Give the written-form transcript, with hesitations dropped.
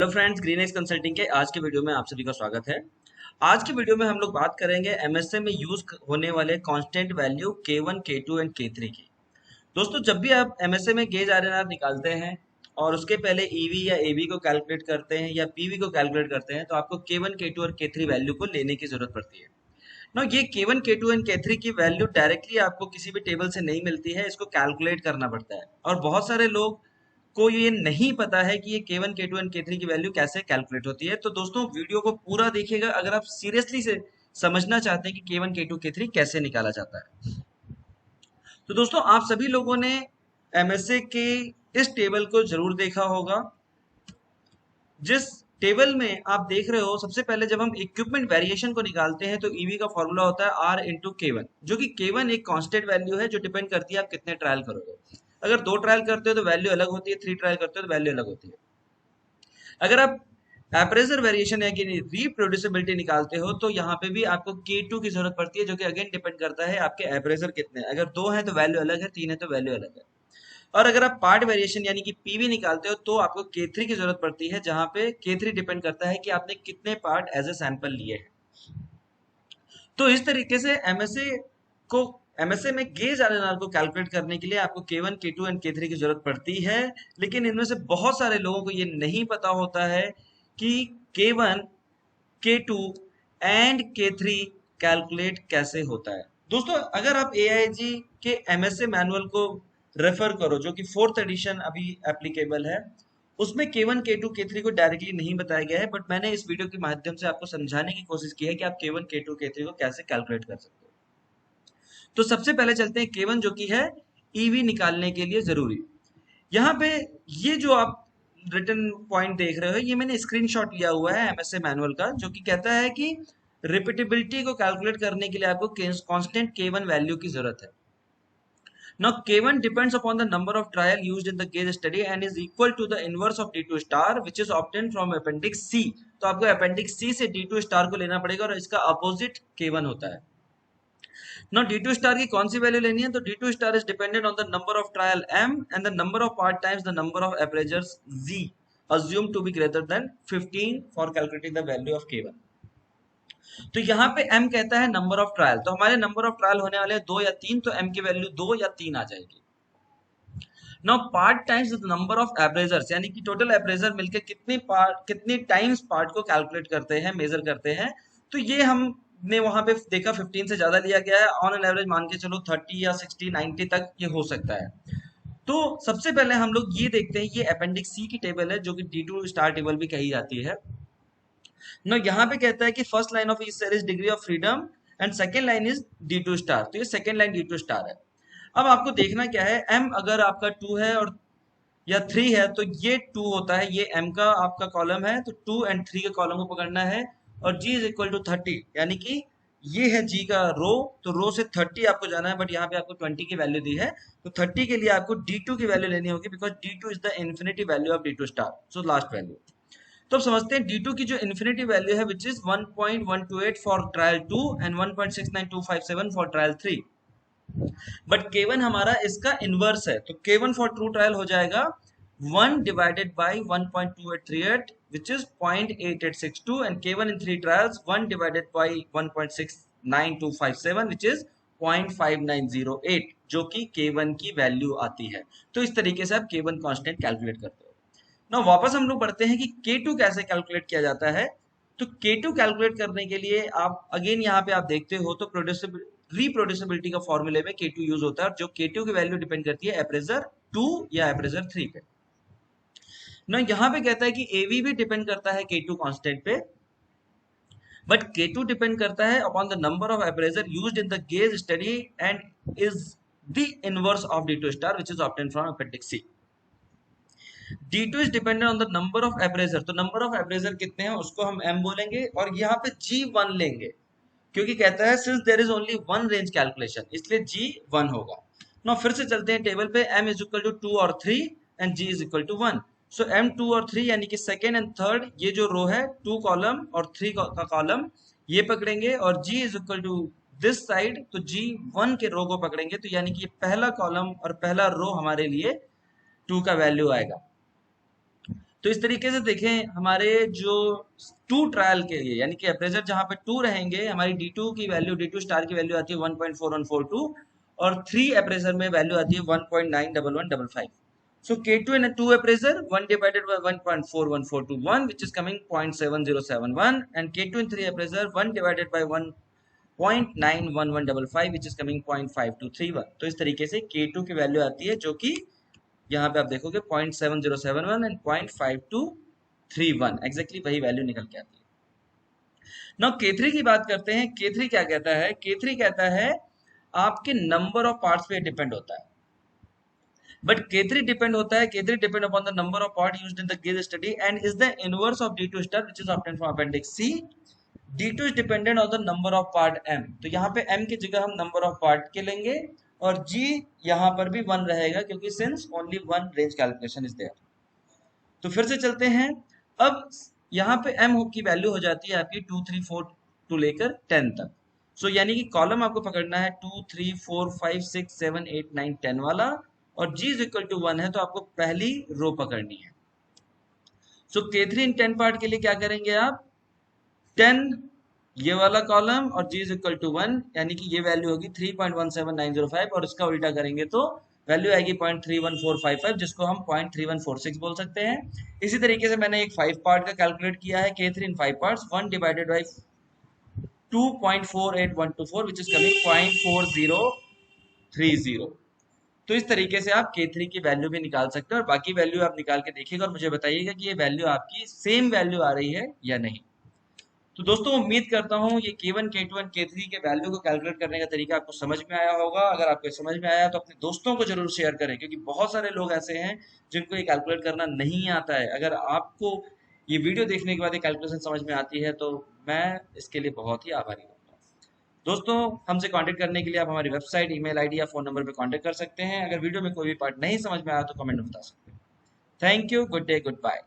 Hello friends, green x consulting के आज के वीडियो में आप सभी का स्वागत है। आज के वीडियो में हम लोग बात करेंगे एमएसए में यूज होने वाले constant value K1, K2 and K3 की। दोस्तों, जब भी आप एमएसए में गेज आरएनआर निकालते हैं और उसके पहले ईवी या एवी को कैलकुलेट करते हैं या पीवी को कैलकुलेट करते हैं तो आपको K1, K2 और K3 वैल्यू को लेने की जरूरत पड़ती है। ना ये K1, K2 एंड K3 की वैल्यू डायरेक्टली आपको किसी भी टेबल से नहीं मिलती है, इसको कैलकुलेट करना पड़ता है और बहुत सारे लोग को ये नहीं पता है कि ये K1, K2 एंड K3 की वैल्यू कैसे कैलकुलेट होती है। तो दोस्तों, वीडियो को पूरा देखिएगा अगर आप सीरियसली से समझना चाहते हैं कि K1, K2, K3 कैसे निकाला जाता है। तो दोस्तों, आप सभी लोगों ने एमएसए के इस टेबल को जरूर देखा होगा। जिस टेबल में आप देख रहे हो, सबसे पहले जब हम इक्विपमेंट वेरिएशन को निकालते हैं तो ईवी का फॉर्मूला होता है आर इंटू K1, जो कि K1 एक कांस्टेंट वैल्यू है जो डिपेंड करती है आप कितने ट्रायल करोगे। अगर 2 ट्रायल करते हो तो वैल्यू अलग होती है, 3 ट्रायल करते हो तो वैल्यू अलग होती है। अगर आप एप्रेजर वेरिएशन या कि रिप्रोड्यूसिबिलिटी निकालते हो तो यहाँ पे भी आपको K2 की जरूरत पड़ती है, जो कि अगेन डिपेंड करता है आपके एप्रेजर कितने हैं। अगर 2 हैं तो वैल्यू अलग है, 3 है तो वैल्यू अलग है। और अगर आप पार्ट वेरिएशन यानी कि पीवी निकालते हो तो आपको K3 की जरूरत पड़ती है, जहां पे K3 डिपेंड करता है कि आपने कितने पार्ट एज ए सैंपल लिए हैं। तो इस तरीके से को एमएसए में गेज आरएनआर को कैलकुलेट करने के लिए आपको K1, K2 एंड K3 की जरूरत पड़ती है। लेकिन इनमें से बहुत सारे लोगों को ये नहीं पता होता है कि K1, K2 and K3 calculate कैसे होता है। दोस्तों, अगर आप एआईजी के एमएसए मैनुअल को रेफर करो, जो कि 4th एडिशन अभी एप्लीकेबल है, उसमें K1, K2, K3 को डायरेक्टली नहीं बताया गया है, बट मैंने इस वीडियो के माध्यम से आपको समझाने की कोशिश की है कि आप K1, K2, K3 को कैसे कैलकुलेट कर सकते हो। तो सबसे पहले चलते हैं K1, जो कि है ईवी निकालने के लिए जरूरी। यहाँ पे ये जो आप रिटर्न पॉइंट देख रहे हो, ये मैंने स्क्रीनशॉट लिया हुआ है एमएसए मैनुअल का, जो कि कहता है कि रिपीटेबिलिटी को कैलकुलेट करने के लिए आपको कांस्टेंट K1 वैल्यू की जरूरत है। Now K1 depends upon the number of trial used in the case study and is equal to the inverse of D2 star, which is obtained from appendix C। तो आपको appendix C से D2 star को लेना पड़ेगा और इसका opposite K1 होता है। Now D2 star की कौन सी वैल्यू लेनी है? तो D2 star is dependent on the number of trial M and the number of part times the number of appraisers Z, assumed to be greater than 15 for calculating the value of K1। तो यहाँ पे m कहता है number of trial, तो हमारे number of trial होने वाले 2 या 3, तो m की वैल्यू 2 या 3 आ जाएगी। Now part times the number of appraisers, यानी कि टोटल एप्रेजर मिलके कितनी टाइम्स पार्ट को कैलकुलेट करते हैं, मेजर करते हैं। तो ये हमने वहां पे देखा 15 से ज्यादा लिया गया है। ऑन एन एवरेज मान के चलो 30 या 60, 90 तक ये हो सकता है। तो सबसे पहले हम लोग ये देखते हैं, ये अपेंडिक्स सी की टेबल है, जो कि D2 स्टार टेबल भी कही जाती है ना। यहाँ पे कहता है कि first line of each cell is degree of freedom and second line is D2 star. तो ये सेकेंड लाइन D2 स्टार है। अब आपको देखना क्या है, m अगर आपका 2 है और या 3 है तो ये 2 होता है, ये m का आपका कॉलम है, तो 2 एंड 3 के कॉलम को पकड़ना है। और g इज इक्वल टू 30, यानी कि ये है g का रो, तो रो से 30 आपको जाना है, बट यहाँ पे आपको 20 की वैल्यू दी है, तो 30 के लिए आपको D2 की वैल्यू लेनी होगी, because D2 is the infinity value of D2 star, so last value. तो अब समझते हैं D2 की जो इन्फिनिटी वैल्यू है, which is 1.128 for trial 2 and 1.69257 for trial 3। But K1 हमारा इसका इनवर्स है, तो K1 फॉर ट्रू ट्रायल हो जाएगा 1 divided by 1.2838, which is 0.8862, and K1 in 3 trials 1 divided by 1.69257, which is 0.5908, जो कि K1 की वैल्यू आती है। तो इस तरीके से आप K1 कांस्टेंट कैलकुलेट करते हो ना। वापस हम लोग बढ़ते हैं कि K2 कैसे कैलकुलेट किया जाता है। तो K2 कैलकुलेट करने के लिए आप अगेन यहाँ पे आप देखते हो तो रिप्रोड्यूसिबिलिटी का फॉर्मूले में K2 यूज होता है, जो K2 की वैल्यू डिपेंड करती है अप्रेजर 2 या अप्रेजर 3 पे ना। यहाँ पे कहता है कि AV भी डिपेंड करता है K2 कांस्टेंट पे, बट K2 डिपेंड करता है upon the number of appraiser used in the gauge study and is the inverse of D2 star, which is obtained from appendix C. D2 is dependent on the number of appraiser, तो number of appraiser कितने हैं उसको हम M बोलेंगे, और यहाँ पे G1 लेंगे, क्योंकि कहता है since there is only one range calculation, इसलिए G1 होगा ना। फिर से चलते हैं टेबल पे, M इज इक्वल टू 2 और 3 and G is equal to 1। So M 2 और 3 यानी कि सेकेंड एंड थर्ड, ये जो रो है 2 कॉलम और 3 का कॉलम ये पकड़ेंगे, और G is equal to this side, तो G1 के रो को पकड़ेंगे, तो यानी कि ये पहला कॉलम और पहला रो हमारे लिए 2 का वैल्यू आएगा। तो इस तरीके से देखें हमारे जो टू ट्रायल के लिए यानी कि अप्रेजर जहां पे टू रहेंगे, हमारी D2 की वैल्यू, D2 स्टार की वैल्यू आती है 1.4142 और 3 अप्रेजर में वैल्यू आती है 1.91155. So K2 and 2 appraiser 1 divided by 1.41421 which is coming 0.7071 and K2 and 3 appraiser 1 divided by 1.91155 which is coming 0.5231. तो इस तरीके से K2 की वैल्यू आती है जो कि यहाँ पे आप देखोगे 0.7071 एंड 0.5231 एग्जैक्टली वही वैल्यू निकल के आती है। नाउ K3 की बात करते हैं। K3 क्या कहता है? K3 कहता है आपके नंबर ऑफ पार्ट्स पे डिपेंड होता है, बट K3 डिपेंड होता है, K3 depend upon the number of part used in the gauge study and is the inverse of D2 star which is obtained from appendix C. D2 is dependent on the number of part M, तो यहाँ पे M की जगह हम number of part के लेंगे और G यहाँ पर भी 1 रहेगा क्योंकि since only 1 range calculation is there. तो फिर से चलते हैं। अब यहाँ पे M की वैल्यू हो जाती है आपकी 2 3 4 टू लेकर 10 तक। सो यानी कि कॉलम आपको पकड़ना है 2 3 4 5 6 7 8 9 10 वाला और G इज इक्वल टू 1 है तो आपको पहली रो पकड़नी है। सो K3 इन 10 पार्ट के लिए क्या करेंगे आप? 10 ये वाला कॉलम और G इज इक्वल टू 1 यानी कि ये वैल्यू होगी 3.17905 और इसका उल्टा करेंगे तो वैल्यू आएगी 0.31455 जिसको हम 0.3146 बोल सकते हैं। इसी तरीके से मैंने एक 5 पार्ट का कैलकुलेट किया है K3 in 5 parts 1 divided by 2.48124 which is coming 0.4030। तो इस तरीके से आप K3 की वैल्यू भी निकाल सकते हैं और बाकी वैल्यू आप निकाल के देखिएगा और मुझे बताइएगा कि ये वैल्यू आपकी सेम वैल्यू आ रही है या नहीं। तो दोस्तों उम्मीद करता हूँ ये K1, K2 और K3 के वैल्यू को कैलकुलेट करने का तरीका आपको समझ में आया होगा। अगर आपको समझ में आया तो अपने दोस्तों को जरूर शेयर करें क्योंकि बहुत सारे लोग ऐसे हैं जिनको ये कैलकुलेट करना नहीं आता है। अगर आपको ये वीडियो देखने के बाद ये कैलकुलेशन समझ में आती है तो मैं इसके लिए बहुत ही आभारी हूँ। दोस्तों हमसे कांटेक्ट करने के लिए आप हमारी वेबसाइट, ईमेल आईडी या फोन नंबर पर कांटेक्ट कर सकते हैं। अगर वीडियो में कोई भी पार्ट नहीं समझ में आया तो कमेंट में बता सकते हैं। Thank you, good day, good bye.